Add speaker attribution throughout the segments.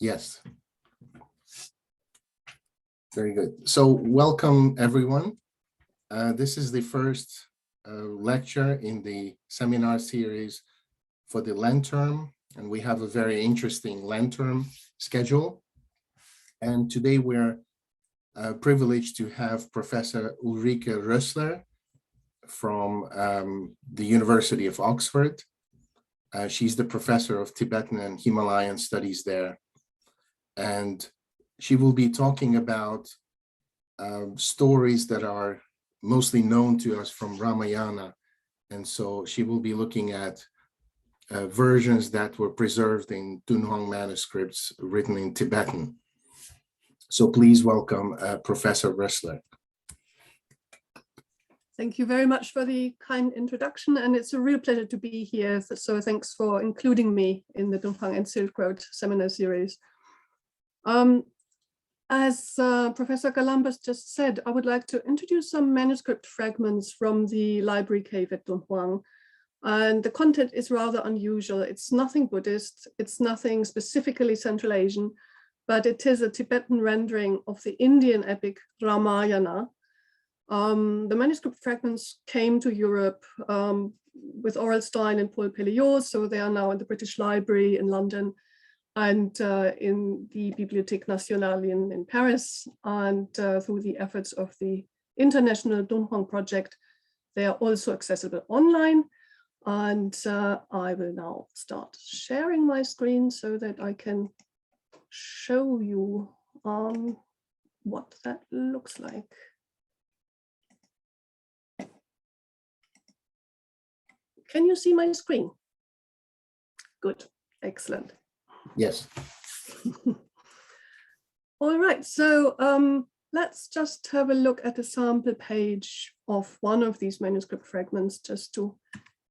Speaker 1: Yes. Very good. So welcome, everyone. This is the first lecture in the seminar series for the Lent term, and we have a very interesting Lent term schedule. And today we're privileged to have Professor Ulrike Roesler from the University of Oxford. She's the professor of Tibetan and Himalayan studies there. And she will be talking about stories that are mostly known to us from Ramayana. And so she will be looking at versions that were preserved in Dunhuang manuscripts written in Tibetan. So please welcome Professor Roesler.
Speaker 2: Thank you very much for the kind introduction, and it's a real pleasure to be here. So thanks for including me in the Dunhuang and Silk Road seminar series. As Professor Galambas just said, I would like to introduce some manuscript fragments from the library cave at Dunhuang. And the content is rather unusual. It's nothing Buddhist, it's nothing specifically Central Asian, but it is a Tibetan rendering of the Indian epic Ramayana. The manuscript fragments came to Europe with Oral Stein and Paul Pelliot, so they are now in the British Library in London and in the Bibliothèque Nationale in Paris, and through the efforts of the International Dunhuang Project, they are also accessible online. And I will now start sharing my screen so that I can show you what that looks like. Can you see my screen? Good, excellent.
Speaker 1: Yes.
Speaker 2: All right, so let's just have a look at a sample page of one of these manuscript fragments just to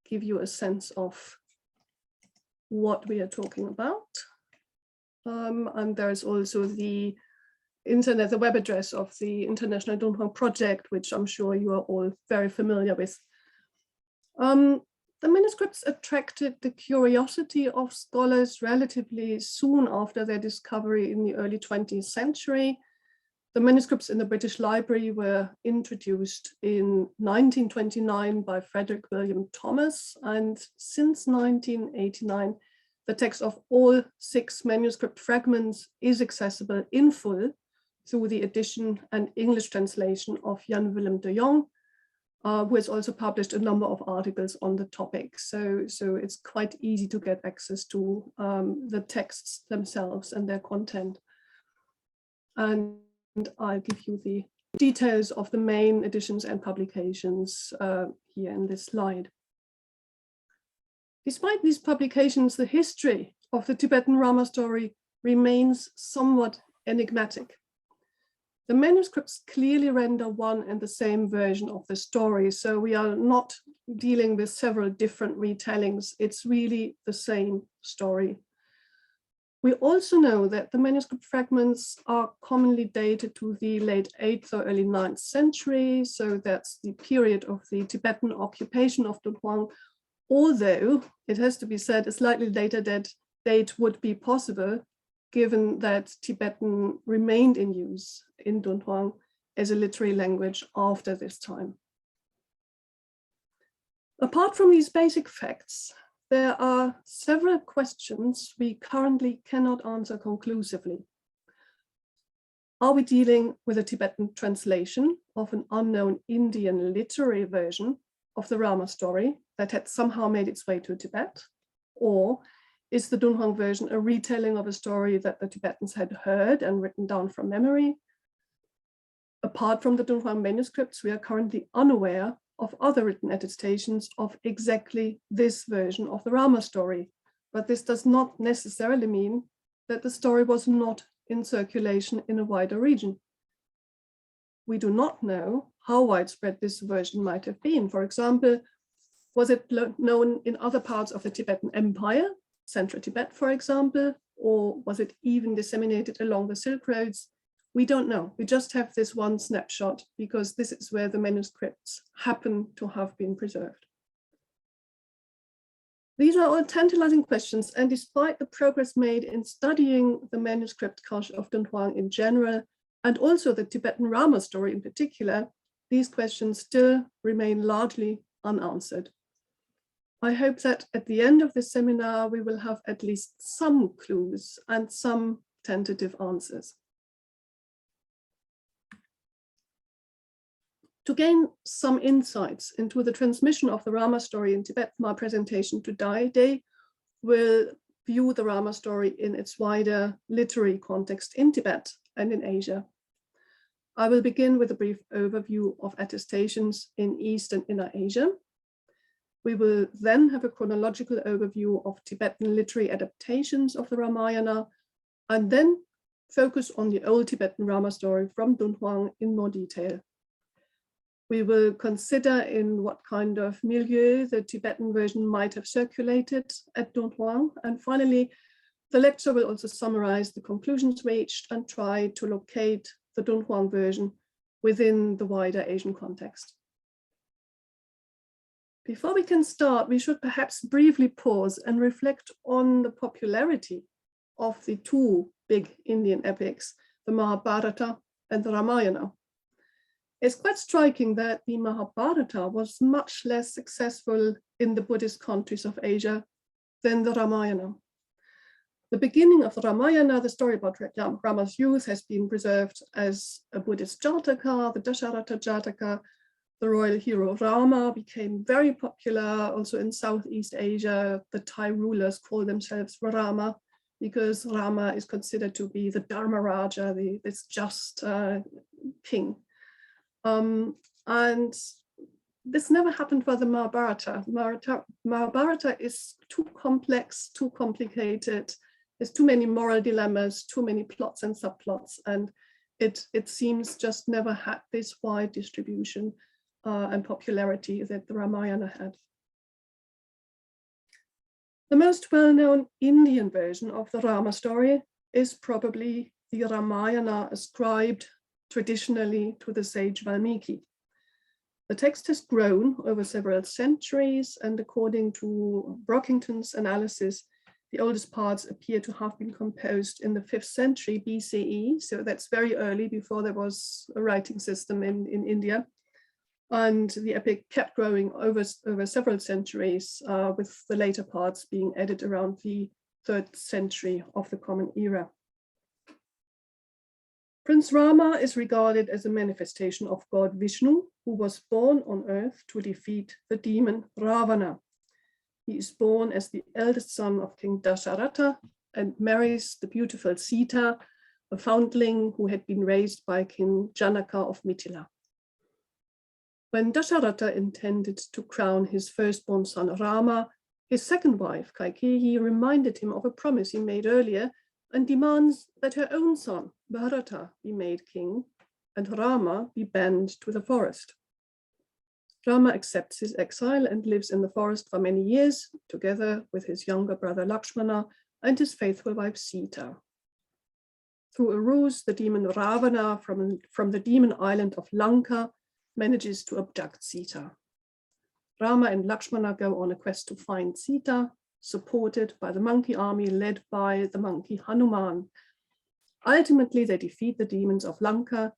Speaker 2: give you a sense of what we are talking about. And there's also the internet, the web address of the International Dunhuang Project, which I'm sure you are all very familiar with. The manuscripts attracted the curiosity of scholars relatively soon after their discovery in the early 20th century. The manuscripts in the British Library were introduced in 1929 by Frederick William Thomas, and since 1989, the text of all 6 manuscript fragments is accessible in full through the edition and English translation of Jan Willem de Jong, who has also published a number of articles on the topic. So it's quite easy to get access to the texts themselves and their content. And I'll give you the details of the main editions and publications here in this slide. Despite these publications, the history of the Tibetan Rāma story remains somewhat enigmatic. The manuscripts clearly render one and the same version of the story, so we are not dealing with several different retellings. It's really the same story. We also know that the manuscript fragments are commonly dated to the late 8th or early 9th century, so that's the period of the Tibetan occupation of Dunhuang, although it has to be said a slightly later date would be possible, given that Tibetan remained in use in Dunhuang as a literary language after this time. Apart from these basic facts, there are several questions we currently cannot answer conclusively. Are we dealing with a Tibetan translation of an unknown Indian literary version of the Rāma story that had somehow made its way to Tibet? Or is the Dunhuang version a retelling of a story that the Tibetans had heard and written down from memory? Apart from the Dunhuang manuscripts, we are currently unaware of other written attestations of exactly this version of the Rāma story, but this does not necessarily mean that the story was not in circulation in a wider region. We do not know how widespread this version might have been. For example, was it known in other parts of the Tibetan Empire, Central Tibet, for example, or was it even disseminated along the Silk Roads? We don't know. We just have this one snapshot because this is where the manuscripts happen to have been preserved. These are all tantalizing questions, and despite the progress made in studying the manuscript culture of Dunhuang in general, and also the Tibetan Rāma story in particular, these questions still remain largely unanswered. I hope that at the end of this seminar, we will have at least some clues and some tentative answers. To gain some insights into the transmission of the Rāma story in Tibet, my presentation today will view the Rāma story in its wider literary context in Tibet and in Asia. I will begin with a brief overview of attestations in East and Inner Asia. We will then have a chronological overview of Tibetan literary adaptations of the Ramayana, and then focus on the old Tibetan Rāma story from Dunhuang in more detail. We will consider in what kind of milieu the Tibetan version might have circulated at Dunhuang. And finally, the lecture will also summarize the conclusions reached and try to locate the Dunhuang version within the wider Asian context. Before we can start, we should perhaps briefly pause and reflect on the popularity of the two big Indian epics, the Mahabharata and the Ramayana. It's quite striking that the Mahabharata was much less successful in the Buddhist countries of Asia than the Ramayana. The beginning of the Ramayana, the story about Rama's youth, has been preserved as a Buddhist Jataka, the Dasharatha Jataka. The royal hero Rama became very popular also in Southeast Asia. The Thai rulers call themselves Rama because Rama is considered to be the Dharma Raja, this just king. And this never happened for the Mahabharata. Mahabharata is too complex, too complicated. There's too many moral dilemmas, too many plots and subplots, and it seems just never had this wide distribution and popularity that the Ramayana had. The most well-known Indian version of the Rama story is probably the Ramayana ascribed traditionally to the sage Valmiki. The text has grown over several centuries, and according to Brockington's analysis, the oldest parts appear to have been composed in the 5th century BCE, so that's very early, before there was a writing system in India. And the epic kept growing over several centuries, with the later parts being added around the 3rd century of the Common Era. Prince Rama is regarded as a manifestation of God Vishnu, who was born on earth to defeat the demon Ravana. He is born as the eldest son of King Dasharatha and marries the beautiful Sita, a foundling who had been raised by King Janaka of Mithila. When Dasharatha intended to crown his firstborn son Rama, his second wife, Kaikeyi, reminded him of a promise he made earlier and demands that her own son, Bharata, be made king and Rama be banned to the forest. Rama accepts his exile and lives in the forest for many years, together with his younger brother Lakshmana and his faithful wife Sita. Through a ruse, the demon Ravana from the demon island of Lanka manages to abduct Sita. Rama and Lakshmana go on a quest to find Sita, supported by the monkey army led by the monkey Hanuman. Ultimately, they defeat the demons of Lanka,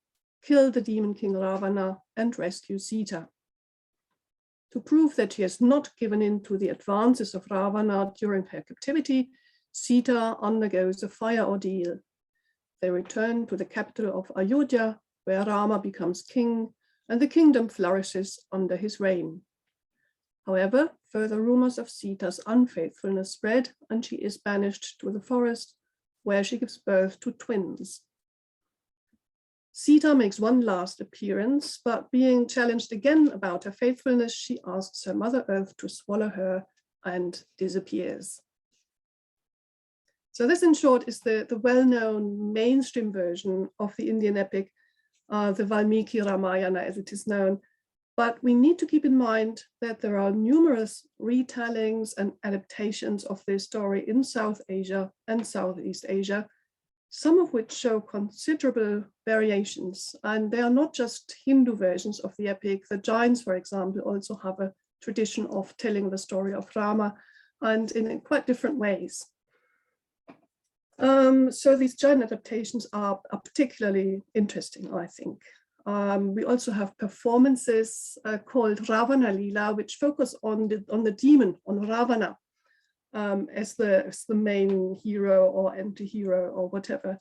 Speaker 2: kill the demon king Ravana, and rescue Sita. To prove that she has not given in to the advances of Ravana during her captivity, Sita undergoes a fire ordeal. They return to the capital of Ayodhya, where Rama becomes king, and the kingdom flourishes under his reign. However, further rumors of Sita's unfaithfulness spread, and she is banished to the forest, where she gives birth to twins. Sita makes one last appearance, but being challenged again about her faithfulness, she asks her Mother Earth to swallow her and disappears. So this, in short, is the well-known mainstream version of the Indian epic, the Valmiki Ramayana as it is known. But we need to keep in mind that there are numerous retellings and adaptations of this story in South Asia and Southeast Asia, some of which show considerable variations. And they are not just Hindu versions of the epic. The Jains, for example, also have a tradition of telling the story of Rama and in quite different ways. So these giant adaptations are particularly interesting, I think. We also have performances called Ravana Lila, which focus on the demon, on Ravana, as the main hero or anti-hero or whatever.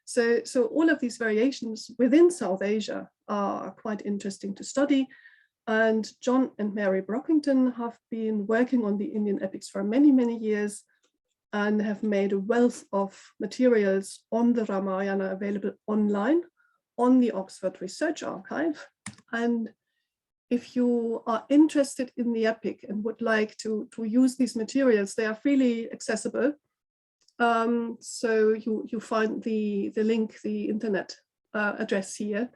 Speaker 2: So all of these variations within South Asia are quite interesting to study. And John and Mary Brockington have been working on the Indian epics for many, many years and have made a wealth of materials on the Ramayana available online on the Oxford Research Archive. And if you are interested in the epic and would like to use these materials, they are freely accessible. So you find the link, the internet address here.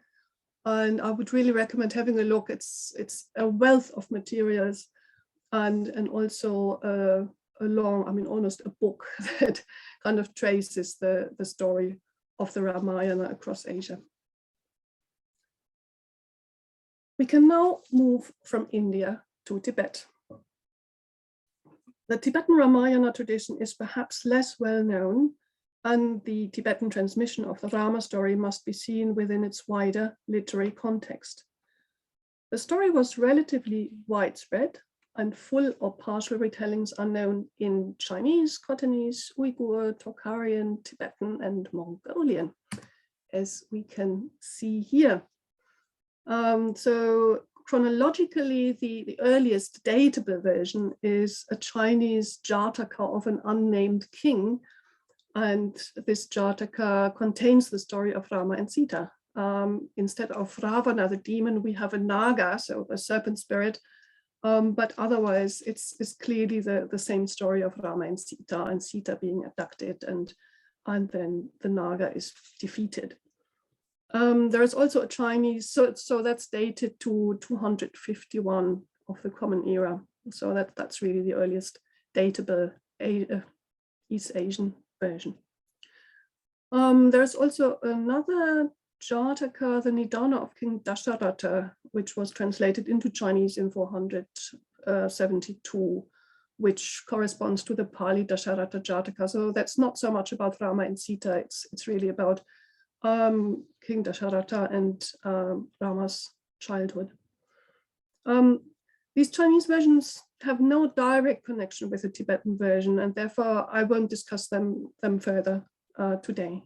Speaker 2: And I would really recommend having a look. It's a wealth of materials and also a long, I mean, almost a book that kind of traces the story of the Ramayana across Asia. We can now move from India to Tibet. The Tibetan Ramayana tradition is perhaps less well known, and the Tibetan transmission of the Rama story must be seen within its wider literary context. The story was relatively widespread, and full or partial retellings are known in Chinese, Khotanese, Uyghur, Tocharian, Tibetan, and Mongolian, as we can see here. So chronologically, the earliest datable version is a Chinese Jataka of an unnamed king. And this Jataka contains the story of Rama and Sita. Instead of Ravana, the demon, we have a Naga, so a serpent spirit. But otherwise, it's clearly the same story of Rama and Sita being abducted, and then the Naga is defeated. There is also a Chinese, so that's dated to 251 of the Common Era. So that's really the earliest datable East Asian version. There's also another Jataka, the Nidana of King Dasharatha, which was translated into Chinese in 472, which corresponds to the Pali Dasharatha Jataka. So that's not so much about Rama and Sita, it's really about King Dasharatha and Rama's childhood. These Chinese versions have no direct connection with the Tibetan version, and therefore I won't discuss them further today.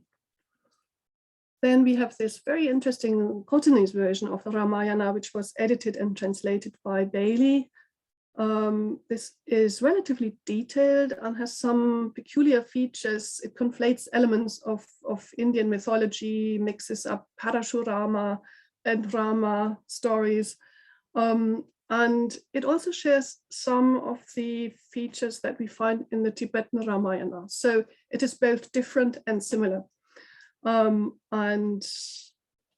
Speaker 2: Then we have this very interesting Khotanese version of the Ramayana, which was edited and translated by Bailey. This is relatively detailed and has some peculiar features. It conflates elements of Indian mythology, mixes up Parashurama and Rama stories. And it also shares some of the features that we find in the Tibetan Ramayana. So it is both different and similar. And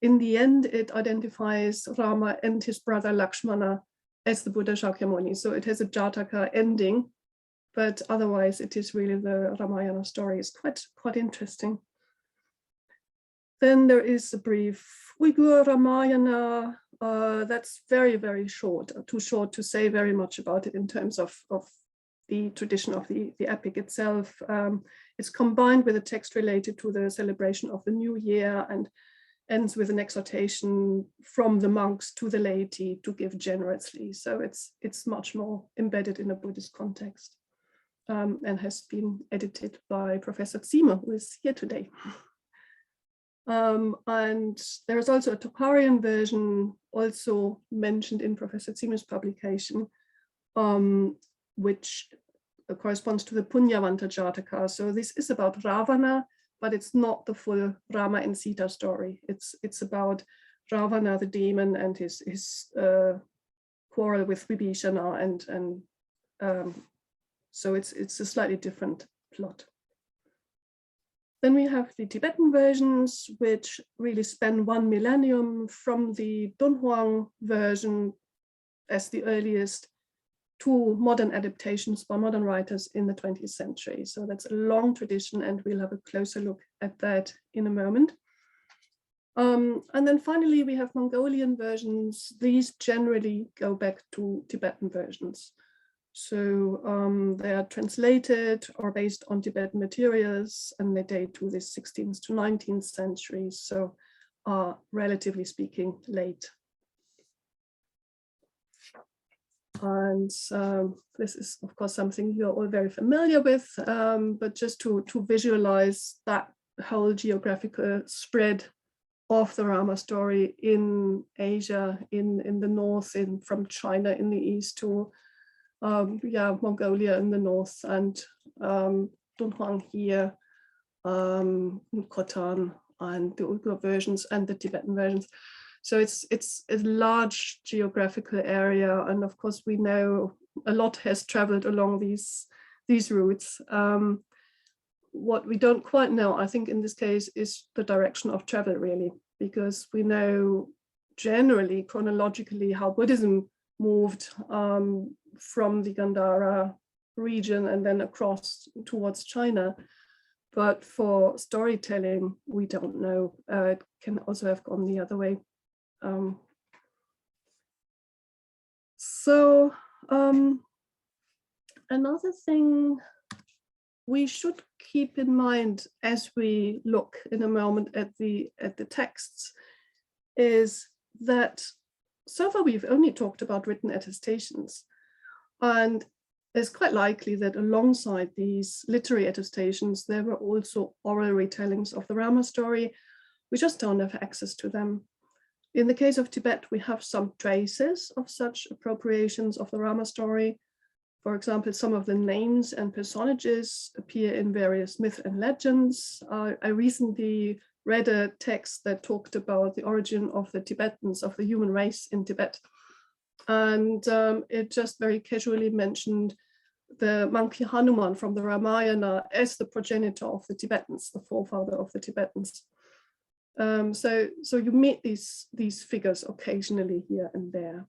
Speaker 2: in the end, it identifies Rama and his brother Lakshmana as the Buddha Shakyamuni. So it has a Jataka ending, but otherwise it is really the Ramayana story. It's quite interesting. Then there is a brief Uyghur Ramayana. That's very, very short, too short to say very much about it in terms of the tradition of the epic itself. It's combined with a text related to the celebration of the New Year and ends with an exhortation from the monks to the laity to give generously. So it's much more embedded in a Buddhist context, and has been edited by Professor Ziemer, who is here today. And there is also a Tocharian version also mentioned in Professor Ziemer's publication, which corresponds to the Punyavanta Jataka. So this is about Ravana, but it's not the full Rama and Sita story. It's about Ravana, the demon, and his quarrel with Vibhishana, and so it's a slightly different plot. Then we have the Tibetan versions, which really span 1 millennium from the Dunhuang version as the earliest to modern adaptations by modern writers in the 20th century. So that's a long tradition, and we'll have a closer look at that in a moment. And then finally, we have Mongolian versions. These generally go back to Tibetan versions. So they are translated or based on Tibetan materials, and they date to the 16th to 19th centuries, so are relatively speaking late. And this is, of course, something you're all very familiar with, but just to visualize that whole geographical spread of the Rāma story in Asia, in the north, from China in the east to Mongolia in the north, and Dunhuang here, Khotan, and the Uyghur versions and the Tibetan versions. So it's a large geographical area, and of course we know a lot has traveled along these routes. What we don't quite know, I think in this case, is the direction of travel really, because we know generally chronologically how Buddhism moved from the Gandhara region and then across towards China. But for storytelling, we don't know. It can also have gone the other way. Another thing we should keep in mind as we look in a moment at the texts is that so far we've only talked about written attestations, and it's quite likely that alongside these literary attestations there were also oral retellings of the Rāma story. We just don't have access to them. In the case of Tibet, we have some traces of such appropriations of the Rāma story. For example, some of the names and personages appear in various myths and legends. I recently read a text that talked about the origin of the Tibetans, of the human race in Tibet. And it just very casually mentioned the monkey Hanuman from the Ramayana as the progenitor of the Tibetans, the forefather of the Tibetans. So you meet these figures occasionally here and there.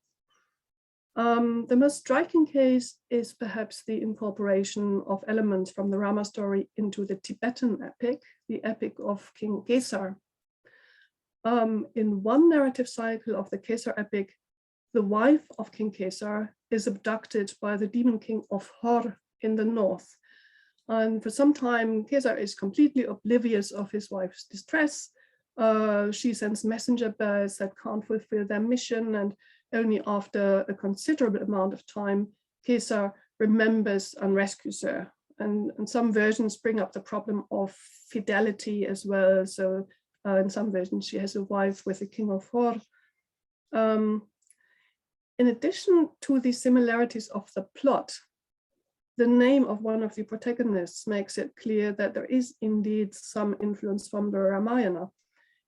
Speaker 2: The most striking case is perhaps the incorporation of elements from the Rāma story into the Tibetan epic, the epic of King Kesar. In one narrative cycle of the Kesar epic, the wife of King Kesar is abducted by the demon king of Hor in the north. And for some time, Kesar is completely oblivious of his wife's distress. She sends messenger birds that can't fulfill their mission, and only after a considerable amount of time, Kesar remembers and rescues her. And some versions bring up the problem of fidelity as well. So in some versions, she has a wife with the king of Hor. In addition to the similarities of the plot, the name of one of the protagonists makes it clear that there is indeed some influence from the Ramayana.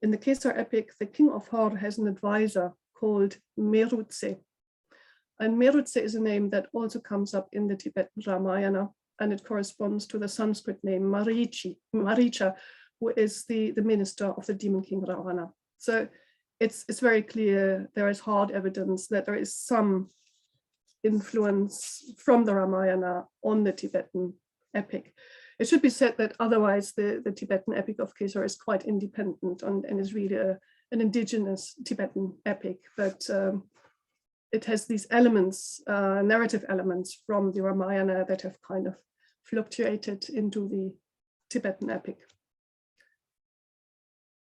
Speaker 2: In the Kesar epic, the king of Hor has an advisor called Merutse. And Merutse is a name that also comes up in the Tibetan Ramayana, and it corresponds to the Sanskrit name Maricha, who is the minister of the demon king Ravana. So it's very clear, there is hard evidence that there is some influence from the Ramayana on the Tibetan epic. It should be said that otherwise the Tibetan epic of Kesar is quite independent and is really an indigenous Tibetan epic, but it has these elements, narrative elements from the Ramayana that have kind of fluctuated into the Tibetan epic.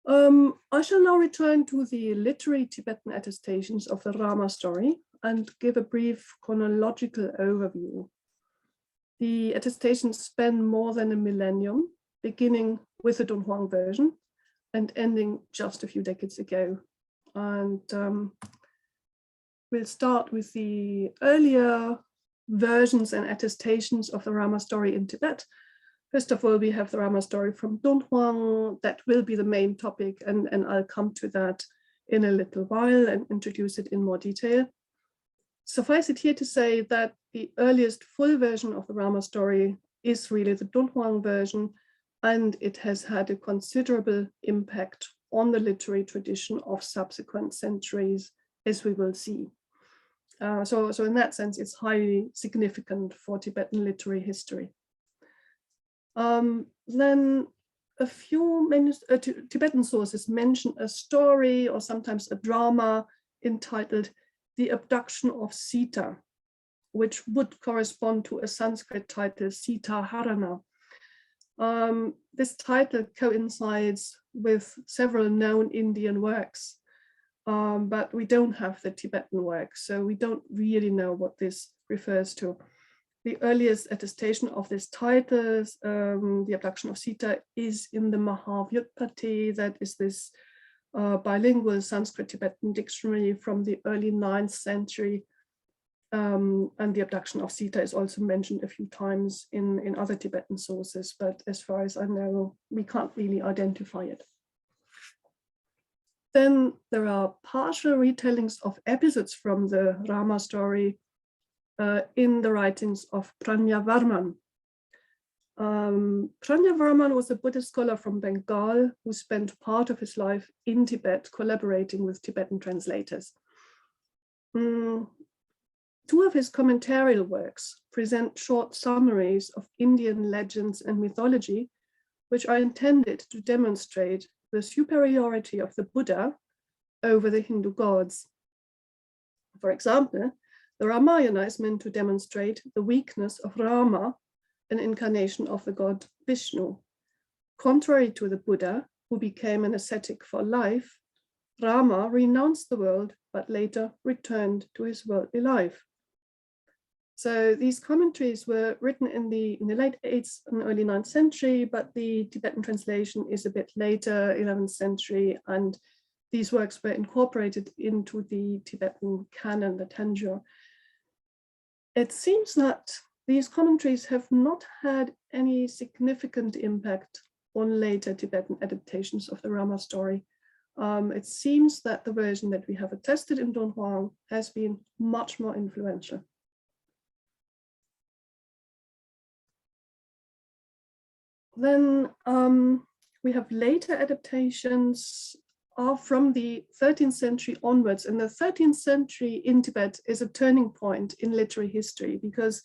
Speaker 2: I shall now return to the literary Tibetan attestations of the Rāma story and give a brief chronological overview. The attestations span more than a millennium, beginning with the Dunhuang version and ending just a few decades ago. And we'll start with the earlier versions and attestations of the Rāma story in Tibet. First of all, we have the Rāma story from Dunhuang. That will be the main topic, and I'll come to that in a little while and introduce it in more detail. Suffice it here to say that the earliest full version of the Rāma story is really the Dunhuang version, and it has had a considerable impact on the literary tradition of subsequent centuries, as we will see. So in that sense, it's highly significant for Tibetan literary history. Then a few Tibetan sources mention a story or sometimes a drama entitled The Abduction of Sita, which would correspond to a Sanskrit title, Sita Harana. This title coincides with several known Indian works, but we don't have the Tibetan work, so we don't really know what this refers to. The earliest attestation of this title, the abduction of Sita, is in the Mahavyutpati, that is this bilingual Sanskrit-Tibetan dictionary from the early 9th century. And the abduction of Sita is also mentioned a few times in other Tibetan sources, but as far as I know, we can't really identify it. Then there are partial retellings of episodes from the Rāma story in the writings of Prajnavarman. Prajnavarman was a Buddhist scholar from Bengal who spent part of his life in Tibet collaborating with Tibetan translators. Two of his commentarial works present short summaries of Indian legends and mythology, which are intended to demonstrate the superiority of the Buddha over the Hindu gods. For example, the Ramayana is meant to demonstrate the weakness of Rāma, an incarnation of the god Vishnu. Contrary to the Buddha, who became an ascetic for life, Rāma renounced the world, but later returned to his worldly life. So these commentaries were written in the late 8th and early 9th century, but the Tibetan translation is a bit later, 11th century, and these works were incorporated into the Tibetan canon, the Tanjur. It seems that these commentaries have not had any significant impact on later Tibetan adaptations of the Rāma story. It seems that the version that we have attested in Dunhuang has been much more influential. Then we have later adaptations from the 13th century onwards. And the 13th century in Tibet is a turning point in literary history because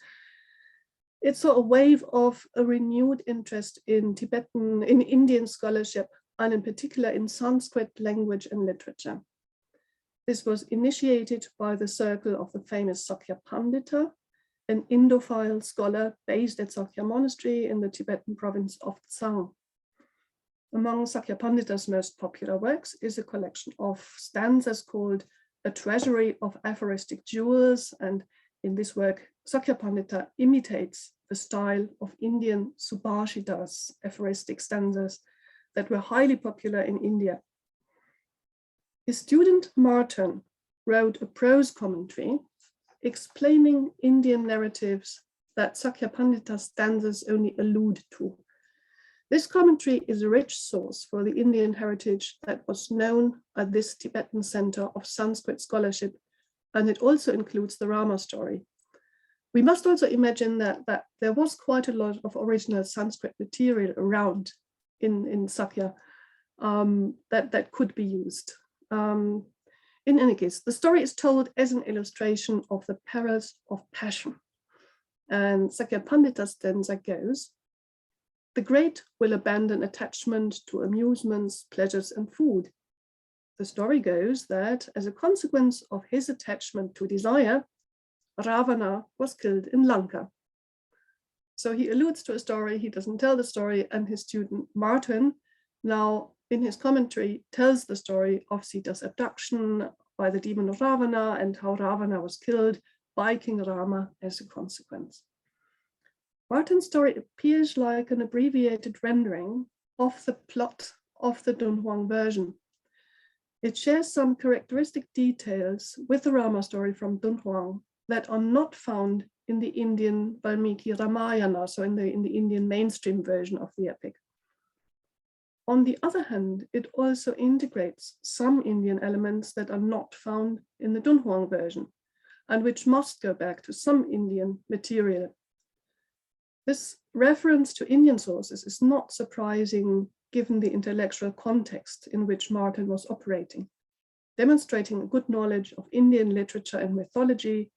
Speaker 2: it saw a wave of a renewed interest in Indian scholarship, and in particular in Sanskrit language and literature. This was initiated by the circle of the famous Sakya Pandita, an Indophile scholar based at Sakya Monastery in the Tibetan province of Tsang. Among Sakya Pandita's most popular works is a collection of stanzas called A Treasury of Aphoristic Jewels, and in this work, Sakya Pandita imitates the style of Indian Subhashitas, aphoristic stanzas, that were highly popular in India. His student Martin wrote a prose commentary explaining Indian narratives that Sakya Pandita's stanzas only allude to. This commentary is a rich source for the Indian heritage that was known at this Tibetan center of Sanskrit scholarship, and it also includes the Rāma story. We must also imagine that there was quite a lot of original Sanskrit material around in Sakya that could be used. In any case, the story is told as an illustration of the perils of passion. And Sakya Pandita's stanza goes, "The great will abandon attachment to amusements, pleasures, and food." The story goes that as a consequence of his attachment to desire, Ravana was killed in Lanka. So he alludes to a story, he doesn't tell the story, and his student Martin now in his commentary tells the story of Sita's abduction by the demon Ravana and how Ravana was killed by King Rama as a consequence. Martin's story appears like an abbreviated rendering of the plot of the Dunhuang version. It shares some characteristic details with the Rama story from Dunhuang that are not found in the Indian Valmiki Ramayana, so in the Indian mainstream version of the epic. On the other hand, it also integrates some Indian elements that are not found in the Dunhuang version, and which must go back to some Indian material. This reference to Indian sources is not surprising given the intellectual context in which Martin was operating, demonstrating a good knowledge of Indian literature and mythology,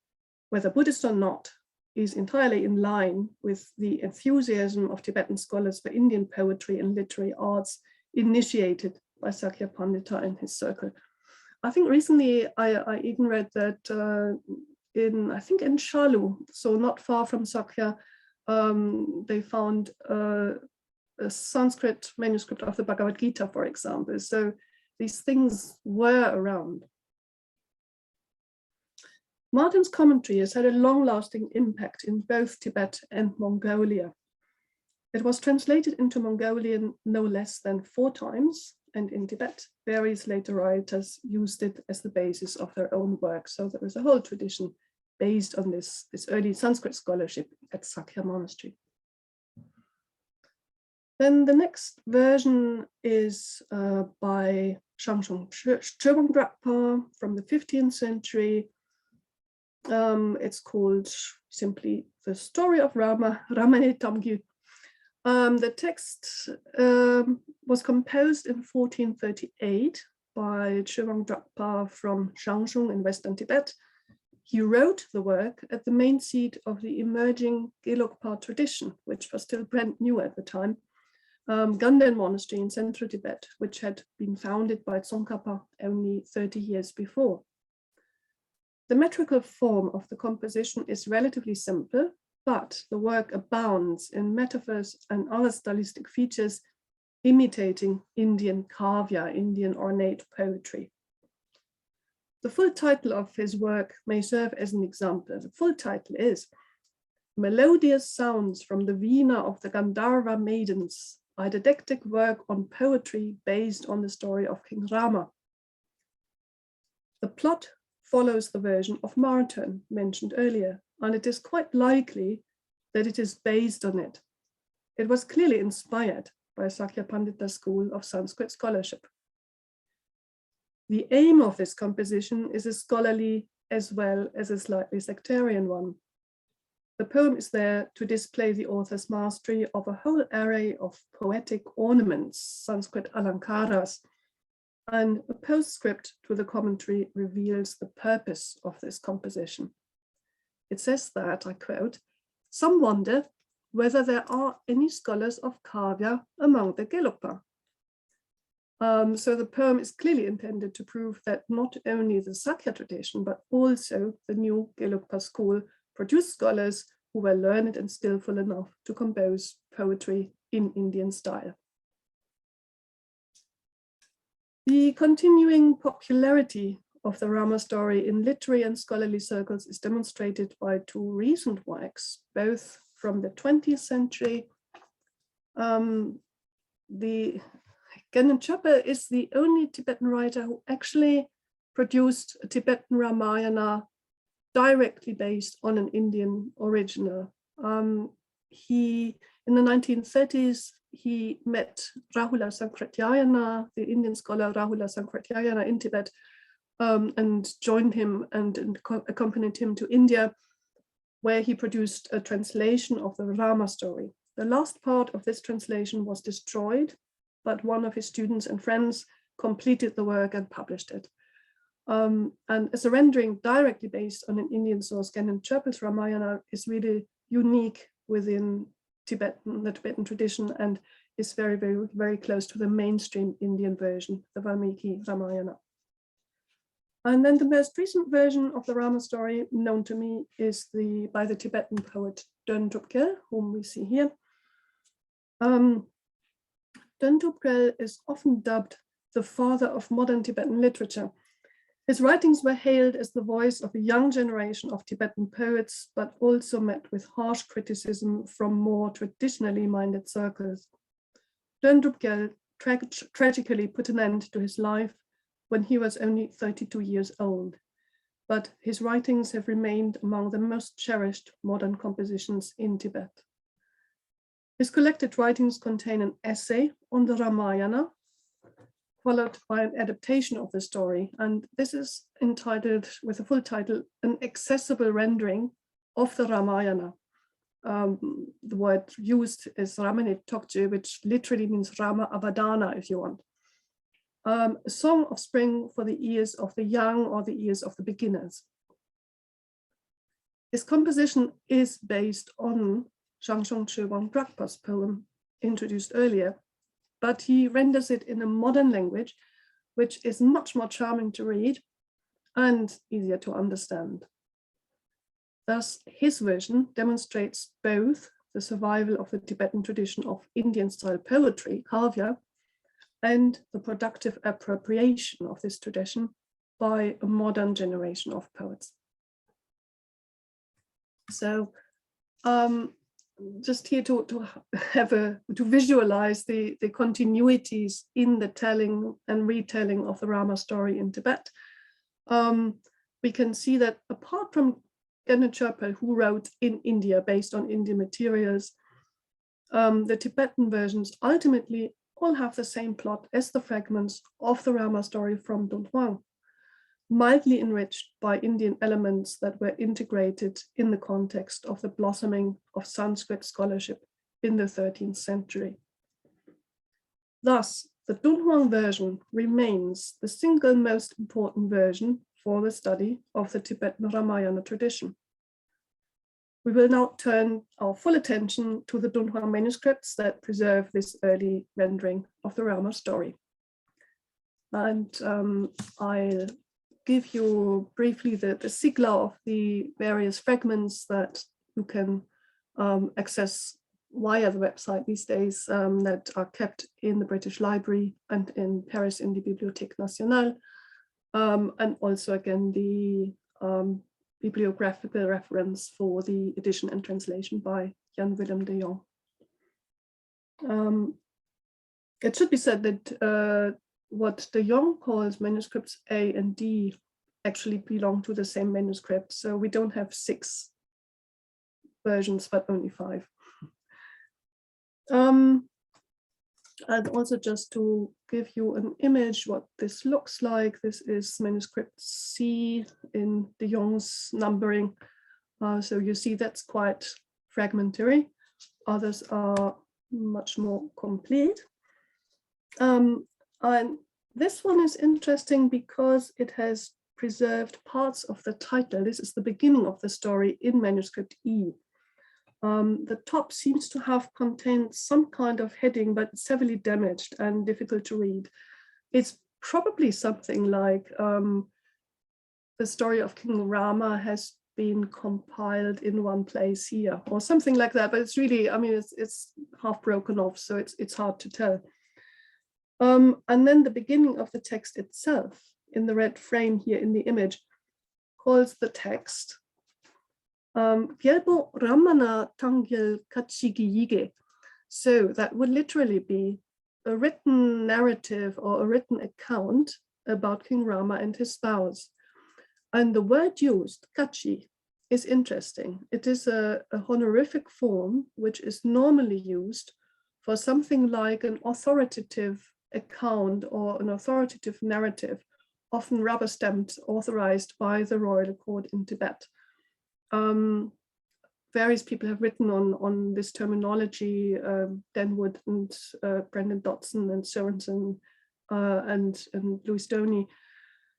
Speaker 2: whether Buddhist or not, is entirely in line with the enthusiasm of Tibetan scholars for Indian poetry and literary arts initiated by Sakya Pandita and his circle. I think recently I even read that in, I think, in Shalu, so not far from Sakya. They found a Sanskrit manuscript of the Bhagavad Gita, for example. So these things were around. Martin's commentary has had a long-lasting impact in both Tibet and Mongolia. It was translated into Mongolian no less than 4 times, and in Tibet, various later writers used it as the basis of their own work. So there is a whole tradition based on this early Sanskrit scholarship at Sakya Monastery. Then the next version is by Shangshung Chöbang Drakpa from the 15th century. It's called simply The Story of Rama, Ramane Tamgyu. The text was composed in 1438 by Chöbang Drakpa from Shangshung in Western Tibet. He wrote the work at the main seat of the emerging Gelugpa tradition, which was still brand new at the time, Ganden Monastery in central Tibet, which had been founded by Tsongkhapa only 30 years before. The metrical form of the composition is relatively simple, but the work abounds in metaphors and other stylistic features imitating Indian kavya, Indian ornate poetry. The full title of his work may serve as an example. The full title is Melodious Sounds from the Veena of the Gandharva Maidens, a didactic work on poetry based on the story of King Rama. The plot follows the version of Martin mentioned earlier, and it is quite likely that it is based on it. It was clearly inspired by Sakya Pandita's school of Sanskrit scholarship. The aim of this composition is a scholarly as well as a slightly sectarian one. The poem is there to display the author's mastery of a whole array of poetic ornaments, Sanskrit alankaras, and a postscript to the commentary reveals the purpose of this composition. It says that, I quote, "Some wonder whether there are any scholars of kavya among the Gelugpa." So the poem is clearly intended to prove that not only the Sakya tradition, but also the new Gelugpa school produced scholars who were learned and skillful enough to compose poetry in Indian style. The continuing popularity of the Rama story in literary and scholarly circles is demonstrated by 2 recent works, both from the 20th century. The Ganden Chöpe is the only Tibetan writer who actually produced a Tibetan Ramayana directly based on an Indian original. In the 1930s, he met Rahula Sankrityayana, the Indian scholar Rahula Sankrityayana in Tibet, and joined him and accompanied him to India, where he produced a translation of the Rama story. The last part of this translation was destroyed, but one of his students and friends completed the work and published it. And as a rendering directly based on an Indian source, Ganden Chöpe's Ramayana is really unique within the Tibetan tradition, and is very, very, very close to the mainstream Indian version, the Valmiki Ramayana. And then the most recent version of the Rama story known to me is by the Tibetan poet Dunhuang, whom we see here. Dunhuang is often dubbed the father of modern Tibetan literature. His writings were hailed as the voice of a young generation of Tibetan poets, but also met with harsh criticism from more traditionally minded circles. Dunhuang tragically put an end to his life when he was only 32 years old, but his writings have remained among the most cherished modern compositions in Tibet. His collected writings contain an essay on the Ramayana, followed by an adaptation of the story, and this is entitled, with a full title, An Accessible Rendering of the Ramayana. The word used is Ramane Tokje, which literally means Rama Avadana, if you want. A song of spring for the ears of the young or the ears of the beginners. His composition is based on Shangshung Chöbang Drakpa's poem introduced earlier, but he renders it in a modern language, which is much more charming to read and easier to understand. Thus, his version demonstrates both the survival of the Tibetan tradition of Indian-style poetry, kavya, and the productive appropriation of this tradition by a modern generation of poets. So just here to visualize the continuities in the telling and retelling of the Rama story in Tibet, we can see that apart from Gyanachirpa, who wrote in India based on Indian materials, the Tibetan versions ultimately all have the same plot as the fragments of the Rama story from Dunhuang, mildly enriched by Indian elements that were integrated in the context of the blossoming of Sanskrit scholarship in the 13th century. Thus, the Dunhuang version remains the single most important version for the study of the Tibetan Ramayana tradition. We will now turn our full attention to the Dunhuang manuscripts that preserve this early rendering of the Rama story. And I'll give you briefly the sigla of the various fragments that you can access via the website these days, that are kept in the British Library and in Paris in the Bibliothèque Nationale, and also again the bibliographical reference for the edition and translation by Jan Willem de Jong. It should be said that what de Jong calls manuscripts A and D actually belong to the same manuscript. So we don't have 6 versions, but only 5. And also just to give you an image what this looks like, this is manuscript C in de Jong's numbering. So you see that's quite fragmentary. Others are much more complete. And this one is interesting because it has preserved parts of the title. This is the beginning of the story in manuscript E. The top seems to have contained some kind of heading, but it's severely damaged and difficult to read. It's probably something like the story of King Rama has been compiled in one place here, or something like that. But it's really, I mean, it's half broken off, so it's hard to tell. And then the beginning of the text itself, in the red frame here in the image, calls the text Gyalbo Ramana Tangyal Kachigiyige. So that would literally be a written narrative or a written account about King Rama and his spouse. And the word used, kachi, is interesting. It is a honorific form which is normally used for something like an authoritative account or an authoritative narrative, often rubber-stamped, authorized by the royal court in Tibet. Various people have written on this terminology, Denwood and Brendan Dotson and Sorensen and Louis Stoney.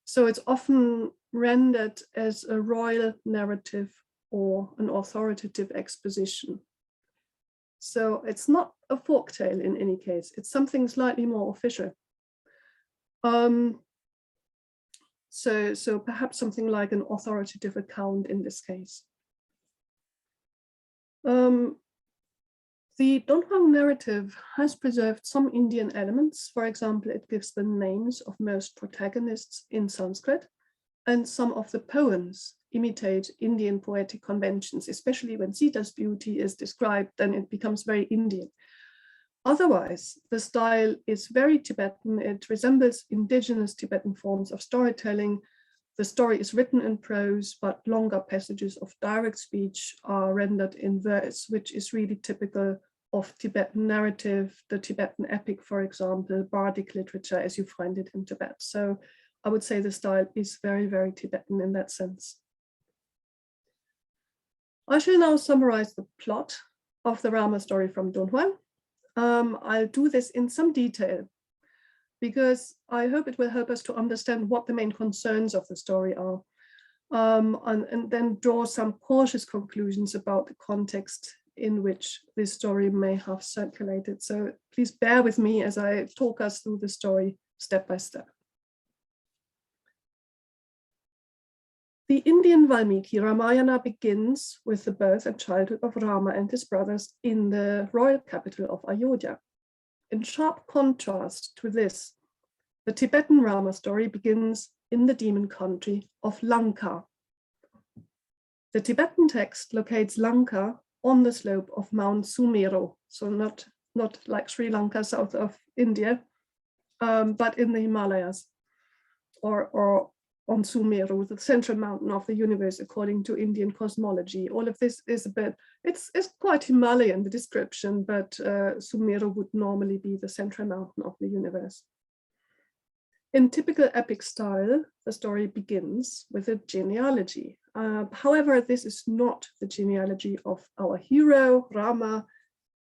Speaker 2: So it's often rendered as a royal narrative or an authoritative exposition. So it's not a folktale in any case, it's something slightly more official. So perhaps something like an authoritative account in this case. The Dunhuang narrative has preserved some Indian elements. For example, it gives the names of most protagonists in Sanskrit, and some of the poems imitate Indian poetic conventions, especially when Sita's beauty is described, then it becomes very Indian. Otherwise, the style is very Tibetan. It resembles indigenous Tibetan forms of storytelling. The story is written in prose, but longer passages of direct speech are rendered in verse, which is really typical of Tibetan narrative, the Tibetan epic, for example, bardic literature as you find it in Tibet. So I would say the style is very, very Tibetan in that sense. I shall now summarize the plot of the Rama story from Dunhuang. I'll do this in some detail because I hope it will help us to understand what the main concerns of the story are, and then draw some cautious conclusions about the context in which this story may have circulated. So please bear with me as I talk us through the story step by step. The Indian Valmiki Ramayana begins with the birth and childhood of Rama and his brothers in the royal capital of Ayodhya. In sharp contrast to this, the Tibetan Rāma story begins in the demon country of Lanka. The Tibetan text locates Lanka on the slope of Mount Sumeru, so not like Sri Lanka, south of India, but in the Himalayas, or on Sumeru, the central mountain of the universe, according to Indian cosmology. All of this is a bit, it's quite Himalayan, the description, but Sumeru would normally be the central mountain of the universe. In typical epic style, the story begins with a genealogy. However, this is not the genealogy of our hero, Rama,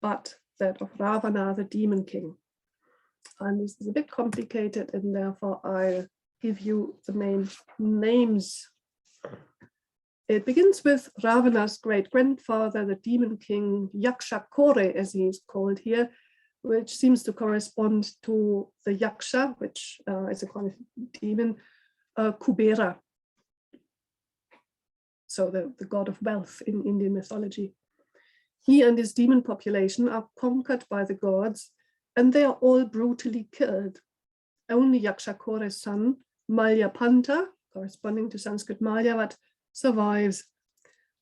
Speaker 2: but that of Ravana, the demon king. And this is a bit complicated, and therefore I'll give you the main names. It begins with Ravana's great-grandfather, the demon king Yaksha Kore, as he is called here, which seems to correspond to the Yaksha, which is a kind of demon, Kubera. So the god of wealth in Indian mythology. He and his demon population are conquered by the gods, and they are all brutally killed. Only Yaksha Kore's son, Malyapanta, corresponding to Sanskrit Malyavat, survives.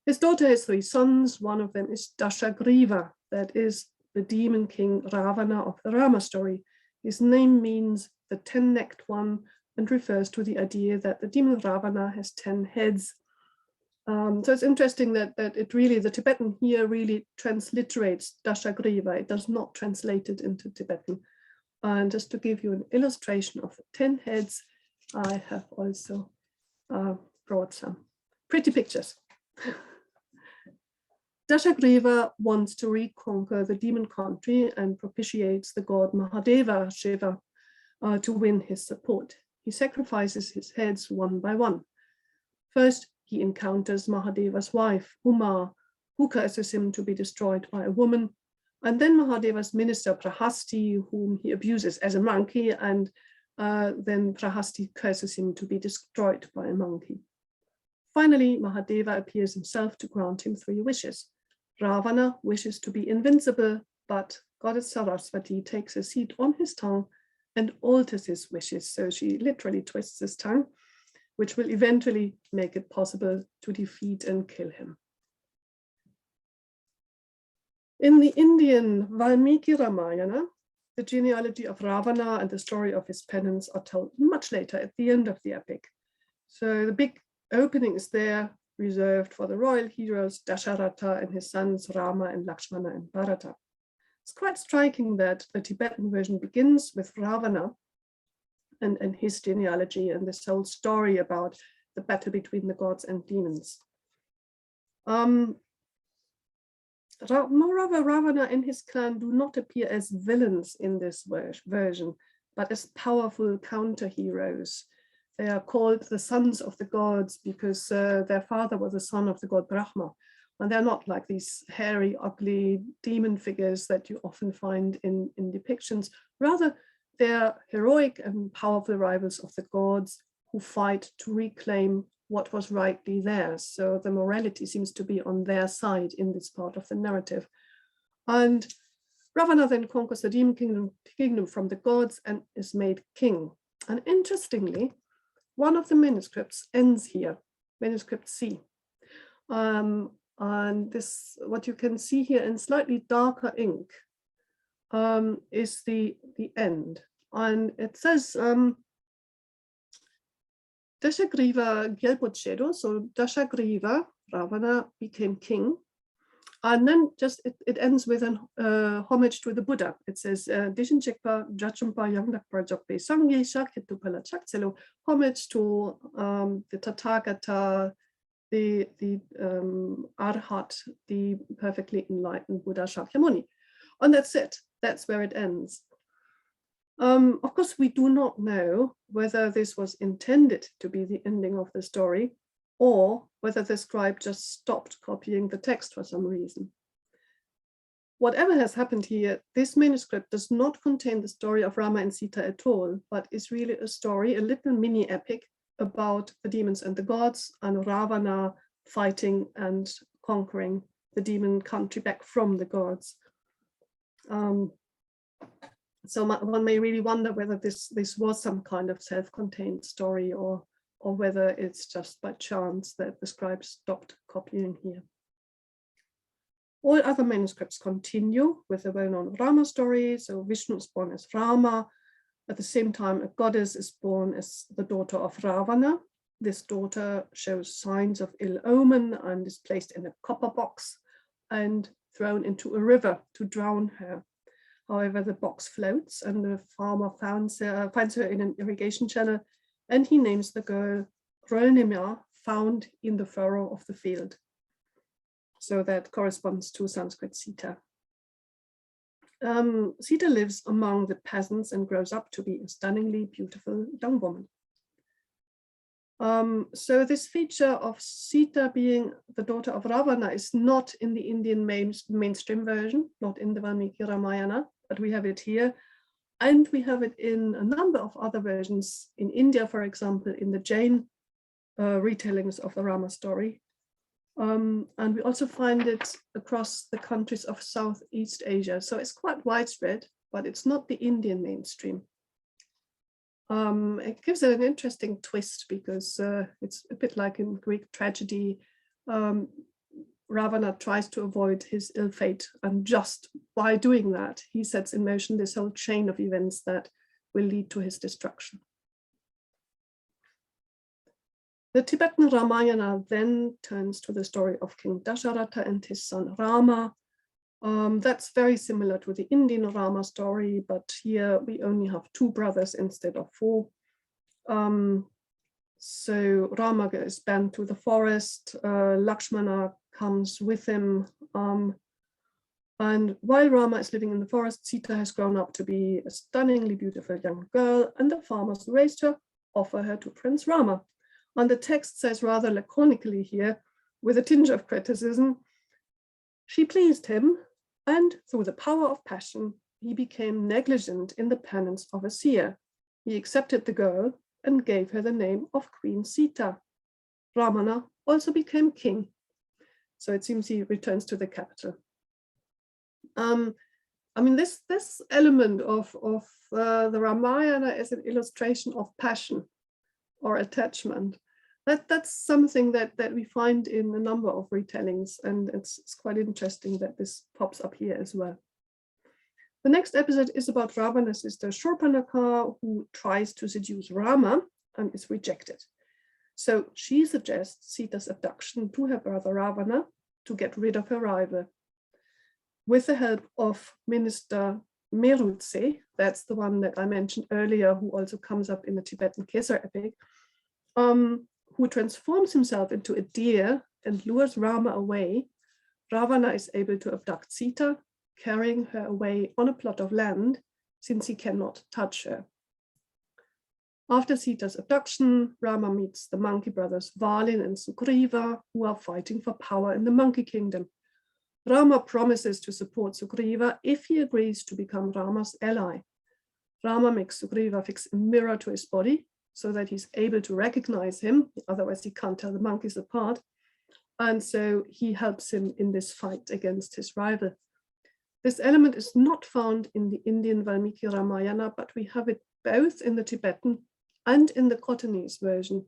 Speaker 2: His daughter has 3 sons. One of them is Dashagriva, that is the demon king Ravana of the Rama story. His name means the 10-necked one and refers to the idea that the demon Ravana has 10 heads. So it's interesting that it really, the Tibetan here really transliterates Dashagriva. It does not translate it into Tibetan. And just to give you an illustration of the 10 heads, I have also brought some pretty pictures. Dashagriva wants to reconquer the demon country and propitiates the god Mahadeva, Shiva, to win his support. He sacrifices his heads one by one. First, he encounters Mahadeva's wife, Uma, who curses him to be destroyed by a woman, and then Mahadeva's minister, Prahasti, whom he abuses as a monkey, and then Prahasti curses him to be destroyed by a monkey. Finally, Mahadeva appears himself to grant him 3 wishes. Ravana wishes to be invincible, but goddess Saraswati takes a seat on his tongue and alters his wishes. So she literally twists his tongue, which will eventually make it possible to defeat and kill him. In the Indian Valmiki Ramayana, the genealogy of Ravana and the story of his penance are told much later at the end of the epic. So the big opening is there, reserved for the royal heroes Dasharatha and his sons Rama and Lakshmana and Bharata. It's quite striking that the Tibetan version begins with Ravana and his genealogy and this whole story about the battle between the gods and demons. Moreover, Ravana and his clan do not appear as villains in this version, but as powerful counter-heroes. They are called the sons of the gods because their father was a son of the god Brahma. And they're not like these hairy, ugly demon figures that you often find in depictions. Rather, they're heroic and powerful rivals of the gods who fight to reclaim what was rightly theirs. So the morality seems to be on their side in this part of the narrative. And Ravana then conquers the demon kingdom from the gods and is made king. And interestingly, one of the manuscripts ends here, manuscript C. And this, what you can see here in slightly darker ink, is the end. And it says, Dashagriva Gyalpochedo, so Dashagriva, Ravana, became king. And then just it ends with an homage to the Buddha. It says, Dishinchekpa Jachumpa Yangdakpa Jokpe Sangesha Ketupala Chakselo, homage to the Tathagata, the Arhat, the perfectly enlightened Buddha Shakyamuni. And that's it. That's where it ends. Of course, we do not know whether this was intended to be the ending of the story or whether the scribe just stopped copying the text for some reason. Whatever has happened here, this manuscript does not contain the story of Rama and Sita at all, but is really a story, a little mini epic about the demons and the gods, and Ravana fighting and conquering the demon country back from the gods. So one may really wonder whether this was some kind of self-contained story, or whether it's just by chance that the scribes stopped copying here. All other manuscripts continue with the well-known Rama story. So Vishnu is born as Rama. At the same time, a goddess is born as the daughter of Ravana. This daughter shows signs of ill omen and is placed in a copper box and thrown into a river to drown her. However, the box floats and the farmer finds her in an irrigation channel, and he names the girl Rolnima, found in the furrow of the field. So that corresponds to Sanskrit Sita. Sita lives among the peasants and grows up to be a stunningly beautiful young woman. So this feature of Sita being the daughter of Ravana is not in the Indian mainstream version, not in the Valmiki Ramayana, but we have it here. And we have it in a number of other versions in India, for example, in the Jain retellings of the Rama story. And we also find it across the countries of Southeast Asia. So it's quite widespread, but it's not the Indian mainstream. It gives it an interesting twist because it's a bit like in Greek tragedy. Ravana tries to avoid his ill fate, and just by doing that, he sets in motion this whole chain of events that will lead to his destruction. The Tibetan Ramayana then turns to the story of King Dasharatha and his son Rama. That's very similar to the Indian Rama story, but here we only have 2 brothers instead of 4. So Rama is banned to the forest, Lakshmana comes with him, and while Rama is living in the forest, Sita has grown up to be a stunningly beautiful young girl, and the farmers who raised her offer her to Prince Rama. And the text says rather laconically here, with a tinge of criticism, she pleased him, and through the power of passion, he became negligent in the penance of a seer. He accepted the girl and gave her the name of Queen Sita. Ramana also became king. So it seems he returns to the capital. I mean, this element of the Ramayana is an illustration of passion or attachment. That's something that we find in a number of retellings, and it's quite interesting that this pops up here as well. The next episode is about Ravana's sister Shurpanakha, who tries to seduce Rama and is rejected. So she suggests Sita's abduction to her brother Ravana to get rid of her rival. With the help of Minister Merutse, that's the one that I mentioned earlier, who also comes up in the Tibetan Kesar epic, who transforms himself into a deer and lures Rama away, Ravana is able to abduct Sita, carrying her away on a plot of land, since he cannot touch her. After Sita's abduction, Rama meets the monkey brothers Valin and Sugriva, who are fighting for power in the monkey kingdom. Rama promises to support Sugriva if he agrees to become Rama's ally. Rama makes Sugriva fix a mirror to his body so that he's able to recognize him, otherwise he can't tell the monkeys apart. And so he helps him in this fight against his rival. This element is not found in the Indian Valmiki Ramayana, but we have it both in the Tibetan and in the Khotanese version.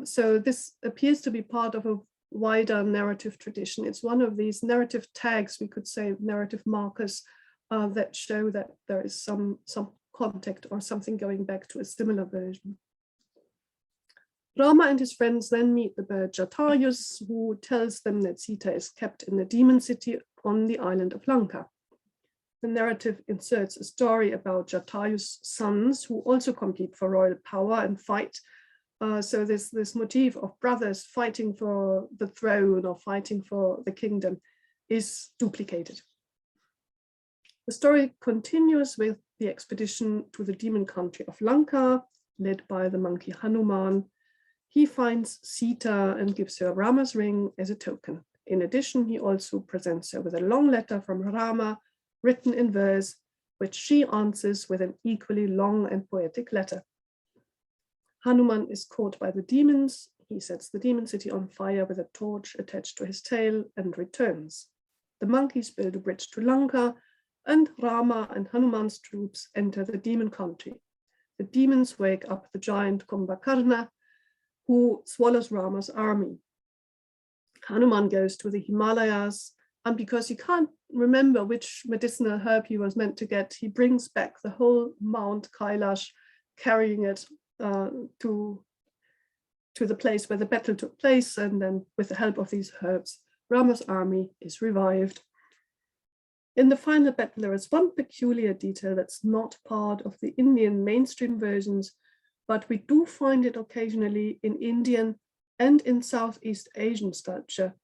Speaker 2: So this appears to be part of a wider narrative tradition. It's one of these narrative tags, we could say, narrative markers that show that there is some contact or something going back to a similar version. Rama and his friends then meet the bird Jatayus, who tells them that Sita is kept in the demon city on the island of Lanka. The narrative inserts a story about Jatayu's sons, who also compete for royal power and fight. So this motif of brothers fighting for the throne or fighting for the kingdom is duplicated. The story continues with the expedition to the demon country of Lanka, led by the monkey Hanuman. He finds Sita and gives her Rama's ring as a token. In addition, he also presents her with a long letter from Rama, written in verse, which she answers with an equally long and poetic letter. Hanuman is caught by the demons. He sets the demon city on fire with a torch attached to his tail and returns. The monkeys build a bridge to Lanka, and Rama and Hanuman's troops enter the demon country. The demons wake up the giant Kumbhakarna, who swallows Rama's army. Hanuman goes to the Himalayas, and because he can't remember which medicinal herb he was meant to get, he brings back the whole Mount Kailash, carrying it to the place where the battle took place, and then with the help of these herbs, Rama's army is revived. In the final battle, there is one peculiar detail that's not part of the Indian mainstream versions, but we do find it occasionally in Indian and in Southeast Asian sculpture.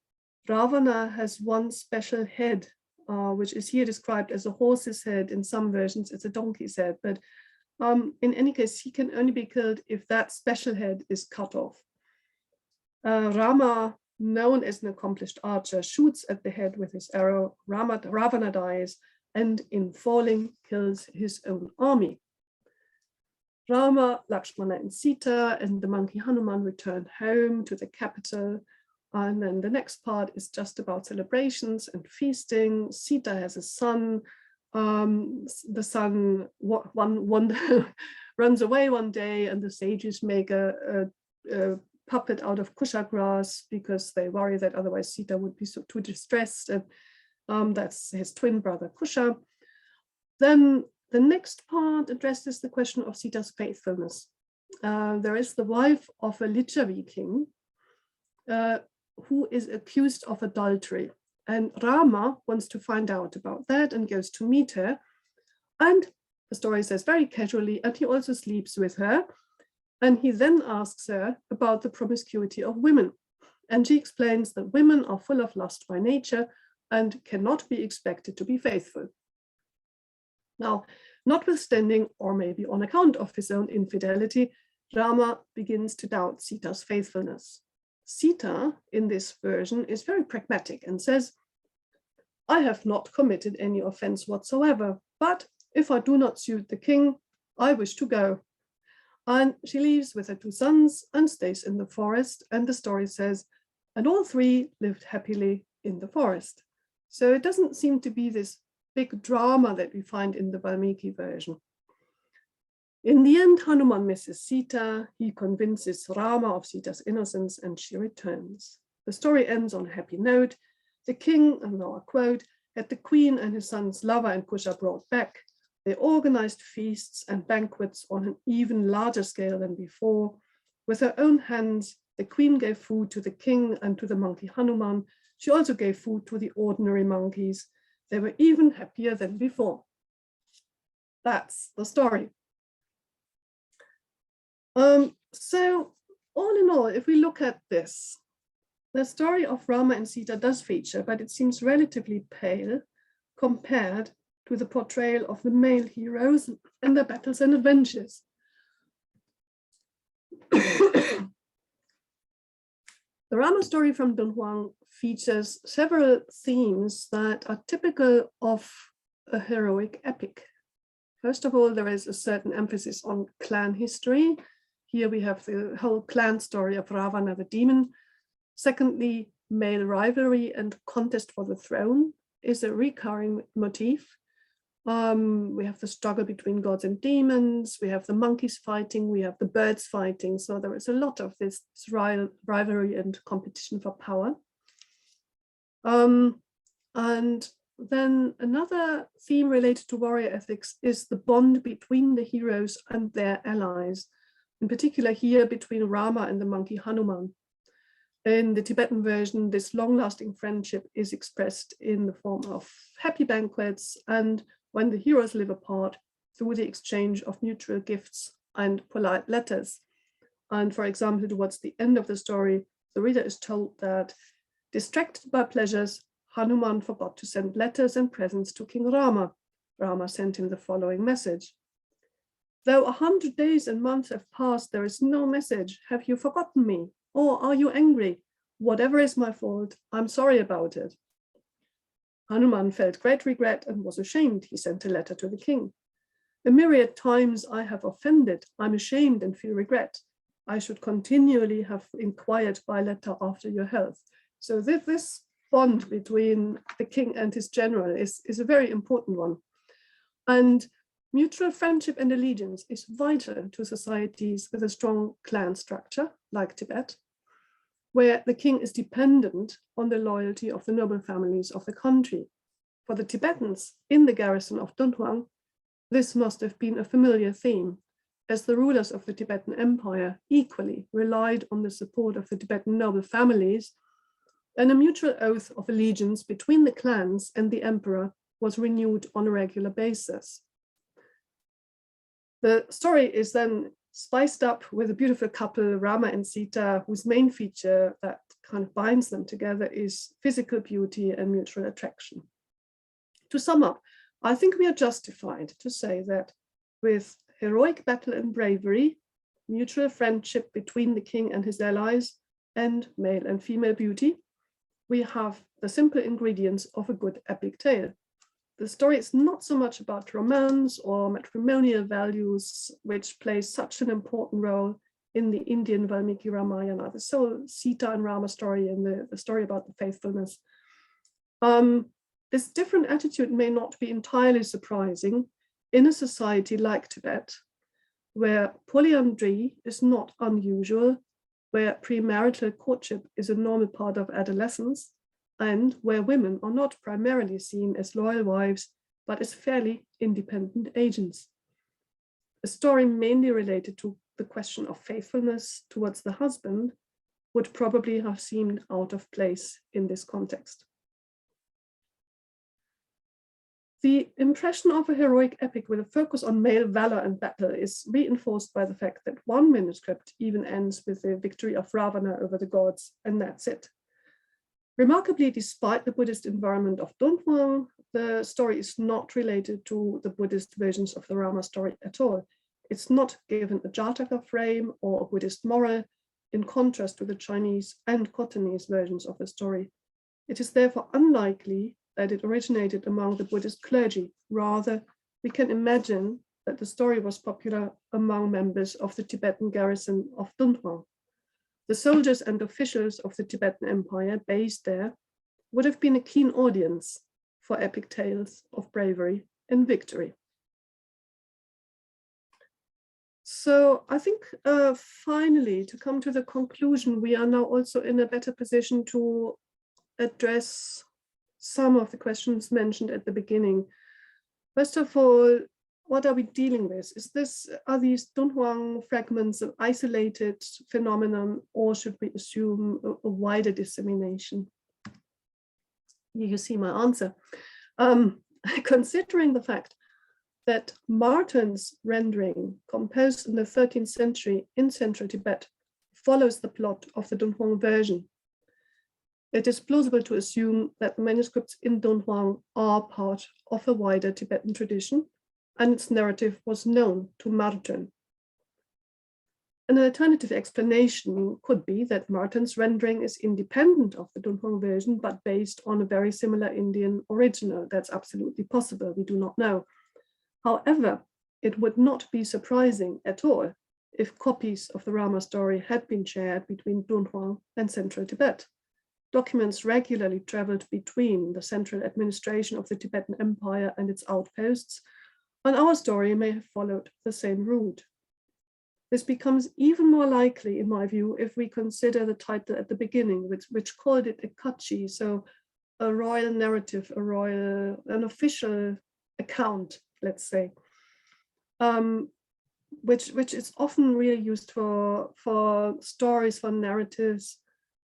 Speaker 2: Ravana has one special head, which is here described as a horse's head. In some versions, it's a donkey's head, but in any case, he can only be killed if that special head is cut off. Rama, known as an accomplished archer, shoots at the head with his arrow. Ravana dies, and in falling, kills his own army. Rama, Lakshmana, and Sita and the monkey Hanuman return home to the capital. And then the next part is just about celebrations and feasting. Sita has a son. The son runs away one day, and the sages make a puppet out of kusha grass because they worry that otherwise Sita would be too distressed. And that's his twin brother Kusha. Then the next part addresses the question of Sita's faithfulness. There is the wife of a Lichavi king who is accused of adultery. And Rama wants to find out about that and goes to meet her. And the story says very casually, and he also sleeps with her. And he then asks her about the promiscuity of women. And she explains that women are full of lust by nature and cannot be expected to be faithful. Now, notwithstanding, or maybe on account of his own infidelity, Rama begins to doubt Sita's faithfulness. Sita, in this version, is very pragmatic and says, I have not committed any offense whatsoever, but if I do not suit the king, I wish to go. And she leaves with her two sons and stays in the forest. And the story says, and all three lived happily in the forest. So it doesn't seem to be this big drama that we find in the Valmiki version. In the end, Hanuman misses Sita. He convinces Rama of Sita's innocence, and she returns. The story ends on a happy note. The king, and now I quote, had the queen and his sons Lava and Kusha brought back. They organized feasts and banquets on an even larger scale than before. With her own hands, the queen gave food to the king and to the monkey Hanuman. She also gave food to the ordinary monkeys. They were even happier than before. That's the story. So all in all, if we look at this, the story of Rama and Sita does feature, but it seems relatively pale compared to the portrayal of the male heroes and their battles and adventures. The Rama story from Dunhuang features several themes that are typical of a heroic epic. First of all, there is a certain emphasis on clan history. Here we have the whole clan story of Ravana the demon. Secondly, male rivalry and contest for the throne is a recurring motif. We have the struggle between gods and demons. We have the monkeys fighting. We have the birds fighting. So there is a lot of this rivalry and competition for power. And then another theme related to warrior ethics is the bond between the heroes and their allies. In particular here between Rama and the monkey Hanuman. In the Tibetan version, this long-lasting friendship is expressed in the form of happy banquets and when the heroes live apart through the exchange of mutual gifts and polite letters. And for example, towards the end of the story, the reader is told that, distracted by pleasures, Hanuman forgot to send letters and presents to King Rama. Rama sent him the following message. Though 100 days and months have passed, there is no message. Have you forgotten me? Or are you angry? Whatever is my fault, I'm sorry about it. Hanuman felt great regret and was ashamed. He sent a letter to the king. A myriad times I have offended. I'm ashamed and feel regret. I should continually have inquired by letter after your health. So this bond between the king and his general is a very important one. And mutual friendship and allegiance is vital to societies with a strong clan structure, like Tibet, where the king is dependent on the loyalty of the noble families of the country. For the Tibetans in the garrison of Dunhuang, this must have been a familiar theme, as the rulers of the Tibetan Empire equally relied on the support of the Tibetan noble families, and a mutual oath of allegiance between the clans and the emperor was renewed on a regular basis. The story is then spiced up with a beautiful couple, Rama and Sita, whose main feature that kind of binds them together is physical beauty and mutual attraction. To sum up, I think we are justified to say that with heroic battle and bravery, mutual friendship between the king and his allies, and male and female beauty, we have the simple ingredients of a good epic tale. The story is not so much about romance or matrimonial values, which play such an important role in the Indian Valmiki Ramayana, the soul Sita and Rama story and the story about the faithfulness. This different attitude may not be entirely surprising in a society like Tibet, where polyandry is not unusual, where premarital courtship is a normal part of adolescence, and where women are not primarily seen as loyal wives, but as fairly independent agents. A story mainly related to the question of faithfulness towards the husband would probably have seemed out of place in this context. The impression of a heroic epic with a focus on male valor and battle is reinforced by the fact that one manuscript even ends with the victory of Ravana over the gods, and that's it. Remarkably, despite the Buddhist environment of Dunhuang, the story is not related to the Buddhist versions of the Rama story at all. It's not given a Jataka frame or a Buddhist moral, in contrast to the Chinese and Khotanese versions of the story. It is therefore unlikely that it originated among the Buddhist clergy. Rather, we can imagine that the story was popular among members of the Tibetan garrison of Dunhuang. The soldiers and officials of the Tibetan Empire based there would have been a keen audience for epic tales of bravery and victory. So I think finally, to come to the conclusion, we are now also in a better position to address some of the questions mentioned at the beginning. First of all, what are we dealing with? Are these Dunhuang fragments an isolated phenomenon, or should we assume a wider dissemination? Here you see my answer. Considering the fact that Martin's rendering, composed in the 13th century in central Tibet, follows the plot of the Dunhuang version, it is plausible to assume that manuscripts in Dunhuang are part of a wider Tibetan tradition, and its narrative was known to Martin. An alternative explanation could be that Martin's rendering is independent of the Dunhuang version, but based on a very similar Indian original. That's absolutely possible, we do not know. However, it would not be surprising at all if copies of the Rama story had been shared between Dunhuang and central Tibet. Documents regularly traveled between the central administration of the Tibetan Empire and its outposts, and our story may have followed the same route. This becomes even more likely, in my view, if we consider the title at the beginning, which called it a kachi, so a royal narrative, an official account, let's say, which is often really used for stories, for narratives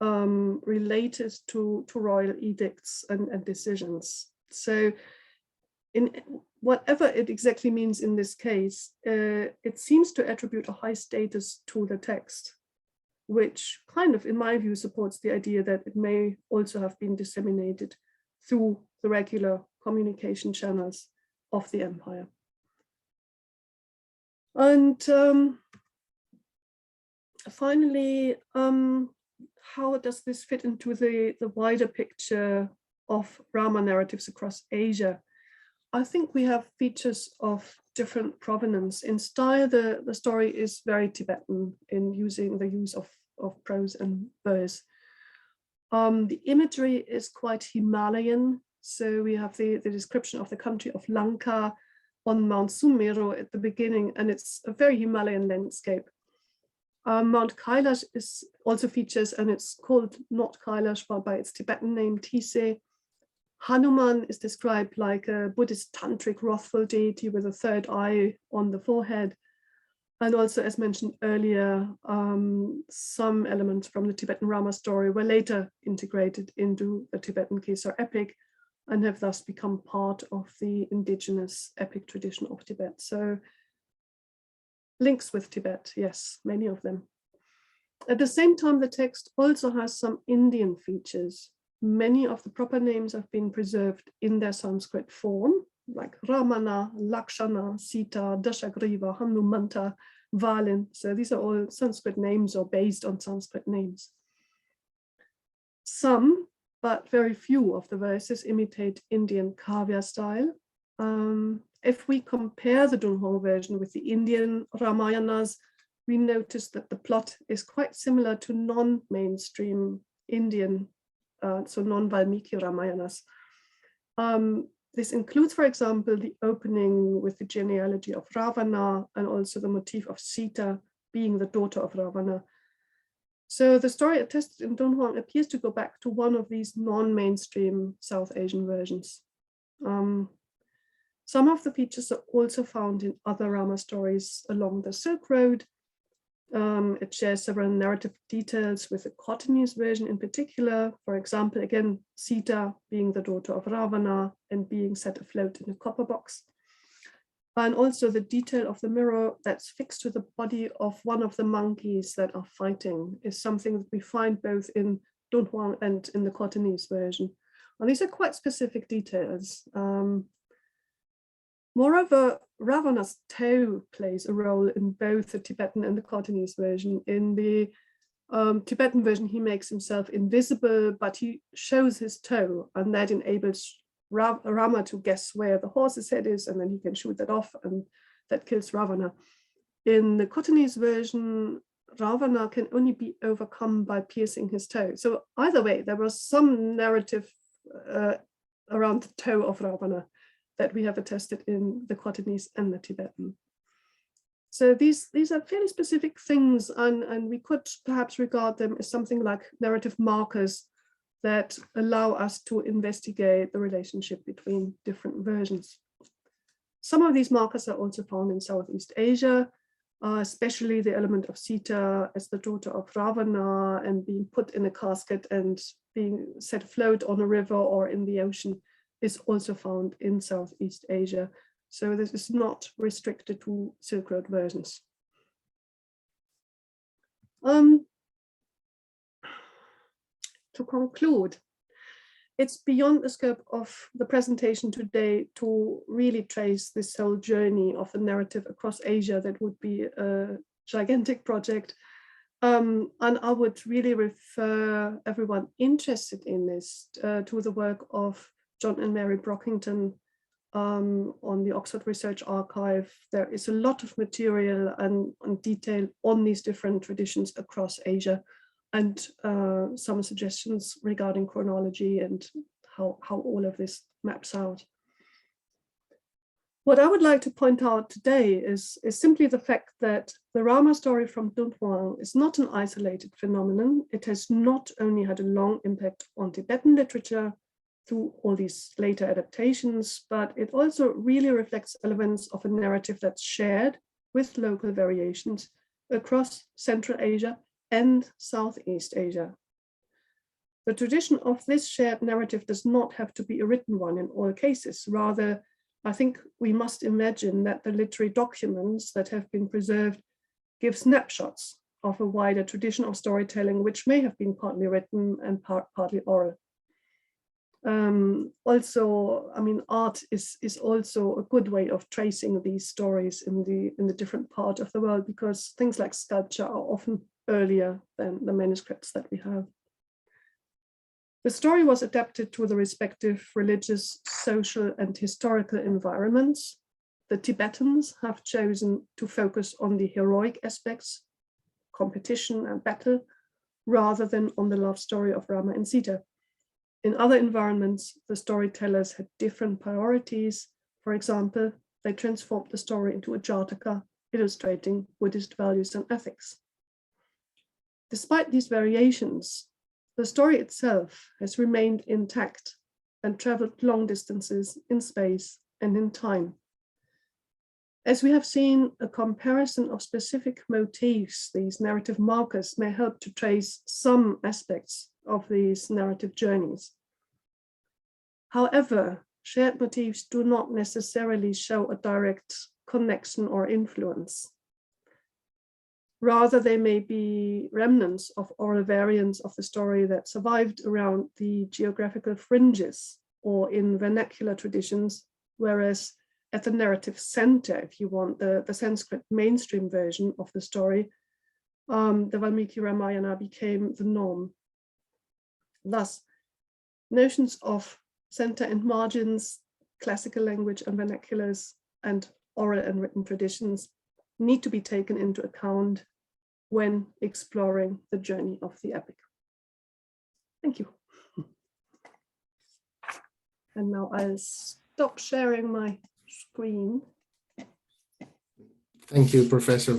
Speaker 2: related to royal edicts and decisions. So in whatever it exactly means in this case, it seems to attribute a high status to the text, which kind of, in my view, supports the idea that it may also have been disseminated through the regular communication channels of the empire. And finally, how does this fit into the wider picture of Rama narratives across Asia? I think we have features of different provenance. In style, the story is very Tibetan in using the use of prose and verse. The imagery is quite Himalayan. So we have the description of the country of Lanka on Mount Sumeru at the beginning, and it's a very Himalayan landscape. Mount Kailash also features, and it's called not Kailash, but by its Tibetan name, Tise. Hanuman is described like a Buddhist tantric wrathful deity with a third eye on the forehead. And also, as mentioned earlier, some elements from the Tibetan Rāma story were later integrated into the Tibetan Kesar epic and have thus become part of the indigenous epic tradition of Tibet. So links with Tibet, yes, many of them. At the same time, the text also has some Indian features. Many of the proper names have been preserved in their Sanskrit form, like Ramana, Lakshana, Sita, Dashagriva, Hanumanta, Valin. So these are all Sanskrit names or based on Sanskrit names. Some, but very few of the verses imitate Indian Kavya style. If we compare the Dunhuang version with the Indian Ramayanas, we notice that the plot is quite similar to non-mainstream Indian, so non-Valmiki Ramayanas. This includes, for example, the opening with the genealogy of Ravana and also the motif of Sita being the daughter of Ravana. So the story attested in Dunhuang appears to go back to one of these non-mainstream South Asian versions. Some of the features are also found in other Rama stories along the Silk Road. It shares several narrative details with the Cotonese version in particular. For example, again, Sita being the daughter of Ravana and being set afloat in a copper box. And also the detail of the mirror that's fixed to the body of one of the monkeys that are fighting is something that we find both in Dunhuang and in the Cotonese version. And these are quite specific details. Moreover, Ravana's toe plays a role in both the Tibetan and the Cotonese version. In the Tibetan version, he makes himself invisible, but he shows his toe, and that enables Rama to guess where the horse's head is, and then he can shoot that off, and that kills Ravana. In the Cotonese version, Ravana can only be overcome by piercing his toe. So either way, there was some narrative around the toe of Ravana that we have attested in the Cotonese and the Tibetan. So these are fairly specific things, and we could perhaps regard them as something like narrative markers that allow us to investigate the relationship between different versions. Some of these markers are also found in Southeast Asia, especially the element of Sita as the daughter of Ravana and being put in a casket and being set afloat on a river or in the ocean is also found in Southeast Asia. So this is not restricted to Silk Road versions. To conclude, it's beyond the scope of the presentation today to really trace this whole journey of the narrative across Asia. That would be a gigantic project. And I would really refer everyone interested in this to the work of John and Mary Brockington on the Oxford Research Archive. There is a lot of material and detail on these different traditions across Asia, and some suggestions regarding chronology and how all of this maps out. What I would like to point out today is simply the fact that the Rama story from Dunhuang is not an isolated phenomenon. It has not only had a long impact on Tibetan literature through all these later adaptations, but it also really reflects elements of a narrative that's shared with local variations across Central Asia and Southeast Asia. The tradition of this shared narrative does not have to be a written one in all cases. Rather, I think we must imagine that the literary documents that have been preserved give snapshots of a wider tradition of storytelling, which may have been partly written and partly oral. Also, I mean, art is also a good way of tracing these stories in the different parts of the world, because things like sculpture are often earlier than the manuscripts that we have. The story was adapted to the respective religious, social, and historical environments. the Tibetans have chosen to focus on the heroic aspects, competition and battle, rather than on the love story of Rama and Sita. In other environments, the storytellers had different priorities. For example, they transformed the story into a Jataka, illustrating Buddhist values and ethics. Despite these variations, the story itself has remained intact and traveled long distances in space and in time. As we have seen, a comparison of specific motifs, these narrative markers, may help to trace some aspects of these narrative journeys. However, shared motifs do not necessarily show a direct connection or influence. Rather, they may be remnants of oral variants of the story that survived around the geographical fringes or in vernacular traditions, whereas at the narrative center, if you want, the Sanskrit mainstream version of the story, the Valmiki Ramayana became the norm. Thus, notions of center and margins, classical language and vernaculars, and oral and written traditions need to be taken into account when exploring the journey of the epic. Thank you. And now I'll stop sharing my screen.
Speaker 1: Thank you, Professor.